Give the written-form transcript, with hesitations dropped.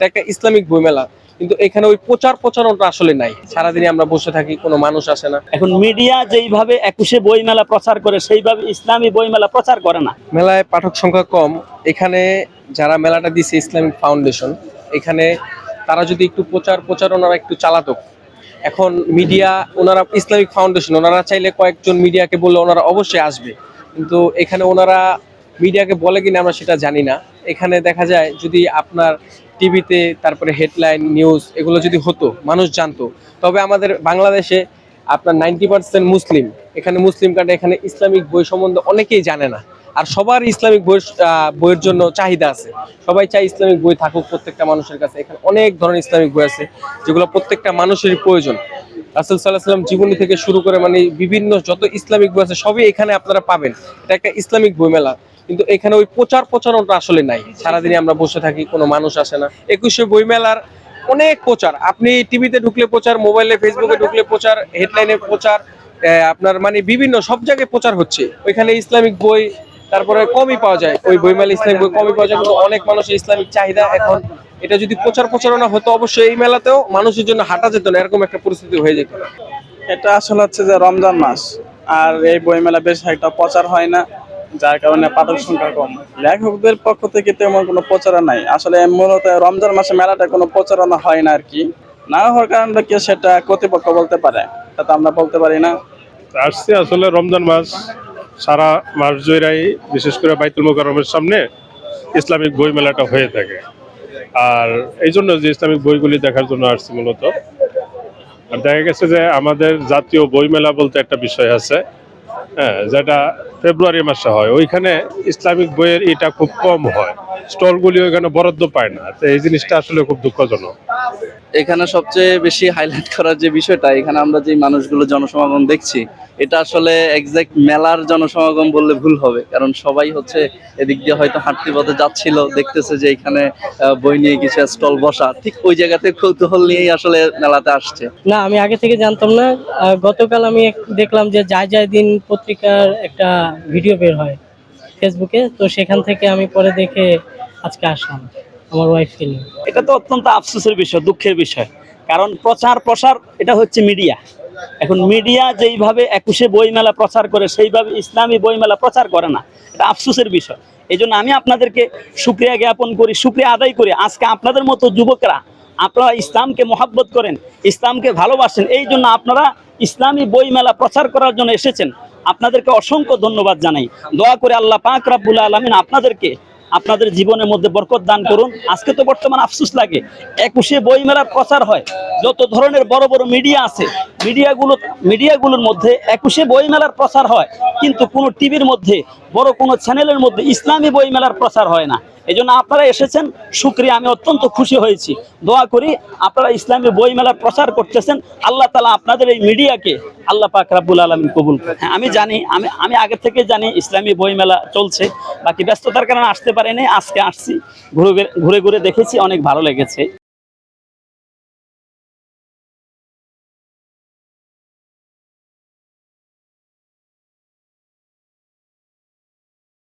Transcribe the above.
এটা একটা ইসলামিক বইমেলা, কিন্তু এখানে ওই প্রচারণাটা আসলে নাই। সারাদিনে আমরা বসে থাকি, কোনো মানুষ আসে না। এখন মিডিয়া যেইভাবে 21শে বইমেলা প্রচার করে সেইভাবে ইসলামী বইমেলা প্রচার করে না। মেলায় পাঠক সংখ্যা কম। এখানে যারা মেলাটা দিছে ইসলামিক ফাউন্ডেশন, এখানে তারা যদি একটু প্রচারণারা একটু চালাতো। এখন মিডিয়া, ওনারা ইসলামিক ফাউন্ডেশন, ওনারা চাইলে কয়েকজন মিডিয়াকে বললে ওনারা অবশ্যই আসবে, কিন্তু এখানে ওনারা মিডিয়াকে বলে কিনা আমরা সেটা জানি না। এখানে দেখা যায় যদি আপনার টিভিতে তারপরে হেডলাইন নিউজ এগুলো যদি হতো, মানুষ জানতো। তবে আমাদের বাংলাদেশে আপনার 90% মুসলিম, এখানে মুসলিম কার্ডে এখানে ইসলামিক বই সম্বন্ধে অনেকেই জানে না। আর সবার ইসলামিক বইয়ের জন্য চাহিদা আছে, সবাই চায় ইসলামিক বই থাকুক প্রত্যেকটা মানুষের কাছে। এখানে অনেক ধরনের ইসলামিক বই আছে যেগুলো প্রত্যেকটা মানুষেরই প্রয়োজন। রাসূল সাল্লাল্লাহু আলাইহি ওয়াসাল্লাম জীবনী থেকে শুরু করে মানে বিভিন্ন যত ইসলামিক বই আছে সবই এখানে আপনারা পাবেন। এটা একটা ইসলামিক বইমেলা, কিন্তু এখানে ওই প্রচারণাটা আসলে নাই। সারাদিনে আমরা বসে থাকি, কোনো মানুষ আসে না। 21শে বইমেলার অনেক প্রচার, আপনি টিভিতে ঢুকলে প্রচার, মোবাইলে ফেসবুকে ঢুকলে প্রচার, হেডলাইনে প্রচার, আপনার মানে বিভিন্ন সব জায়গায় প্রচার হচ্ছে। ওইখানে ইসলামিক বই তারপরে কমই পাওয়া যায়, ওই বইমেলা ইসলামিক বই কমই পাওয়া যায়, কিন্তু অনেক মানুষের ইসলামিক চাহিদা। এখন এটা যদি প্রচারণা হতো, অবশ্যই এই মেলাতেও মানুষের জন্য হাঁটা যেত না, এরকম একটা পরিস্থিতি হয়ে যেত। এটা আসলে হচ্ছে যে রমজান মাস, আর এই বইমেলা বেশ একটা প্রচার হয় না, যার কারণে পাঠক সংখ্যা কম। লেখকদের পক্ষ থেকে তেমন কোনো প্রচারণা নাই। আসলে মূলত রমজান মাসে মেলাটা কোনো প্রচারণা হয় না আর কি। না হওয়ার কারণটা কি সেটা কর্তৃপক্ষ বলতে পারে, এটা তো আমরা বলতে পারি না। আসছে আসলে রমজান মাস, সারা মাস জুড়েই বিশেষ করে বাইতুল মোকাররমের সামনে ইসলামিক বই মেলাটা হয়ে থাকে। আর এই জন্য যে ইসলামিক বইগুলি দেখার জন্য আসছি মূলত। আর দেখা গেছে যে আমাদের জাতীয় বই মেলা বলতে একটা বিষয় আছে, হ্যাঁ, যেটা ফেব্রুয়ারি মাসে হয়। ওইখানে ইসলামিক বইয়ের এটা খুব কম হয়, স্টলগুলি ওইখানে বরাদ্দ পায় না। তো এই জিনিসটা আসলে খুব দুঃখজনক। এখানে সবচেয়ে বেশি হাইলাইট করার যে বিষয়টা, এখানে আমরা যে মানুষগুলো জনসমাগম দেখছি, এটা আসলে এক্সাক্ট মেলার জনসমাগম বললে ভুল হবে। কারণ সবাই হচ্ছে এদিক দিয়ে হয়তো হাঁটতে পথে যাচ্ছিল, দেখতেছে যে এখানে বই নিয়ে কিছু স্টল বসা, ঠিক ওই জায়গাতে কৌতূহল নিয়েই আসলে মেলাতে আসছে। না, আমি আগে থেকে জানতাম না। গতকাল আমি দেখলাম যে যায় দিন পত্রিকার একটা ভিডিও বের হয় ফেসবুকে, তো সেখান থেকে আমি পরে দেখে আজকে আসলাম আমার ওয়াইফকে নিয়ে। এটা তো অত্যন্ত আফসোসের বিষয়, দুঃখের বিষয়। কারণ প্রচার প্রসার এটা হচ্ছে মিডিয়া। এখন মিডিয়া যেইভাবে 21শে বইমেলা প্রচার করে সেইভাবে ইসলামী বইমেলা প্রচার করে না, এটা আফসোসের বিষয়। এই জন্য আমি আপনাদেরকে শুকরিয়া জ্ঞাপন করি, শুকরিয়া আদায় করি। আজকে আপনাদের মতো যুবকরা, আপনারা ইসলামকে মহাব্বত করেন, ইসলামকে ভালোবাসেন, এই জন্য আপনারা ইসলামী বইমেলা প্রচার করার জন্য এসেছেন। আপনাদেরকে অসংখ্য ধন্যবাদ জানাই। দোয়া করে আল্লাহ পাক রব্বুল আলামিন আপনাদেরকে আপনাদের জীবনের মধ্যে বরকত দান করুন। আজকে তো বর্তমান আফসোস লাগে, 21শে বইমেলার প্রচার হয়, যত ধরনের বড় বড় মিডিয়া আছে, মিডিয়াগুলোর মধ্যে 21শে বইমেলার প্রচার হয়, কিন্তু কোনো টিভির মধ্যে, বড় কোনো চ্যানেলের মধ্যে ইসলামী বইমেলার প্রচার হয় না। এই জন্য আপনারা এসেছেন, শুকরিয়া, আমি অত্যন্ত খুশি হয়েছি। দোয়া করি আপনারা ইসলামী বইমেলার প্রচার করতেছেন, আল্লাহ তাআলা আপনাদের এই মিডিয়াকে আল্লাহ পাক রব্বুল আলামিন কবুল করেন। হ্যাঁ, আমি জানি, আমি আগে থেকে জানি ইসলামী বইমেলা চলছে, বাকি ব্যস্ততার কারণে আসতে পারিনি। আজকে আসছি, ঘুরে ঘুরে দেখেছি, অনেক ভালো লেগেছে।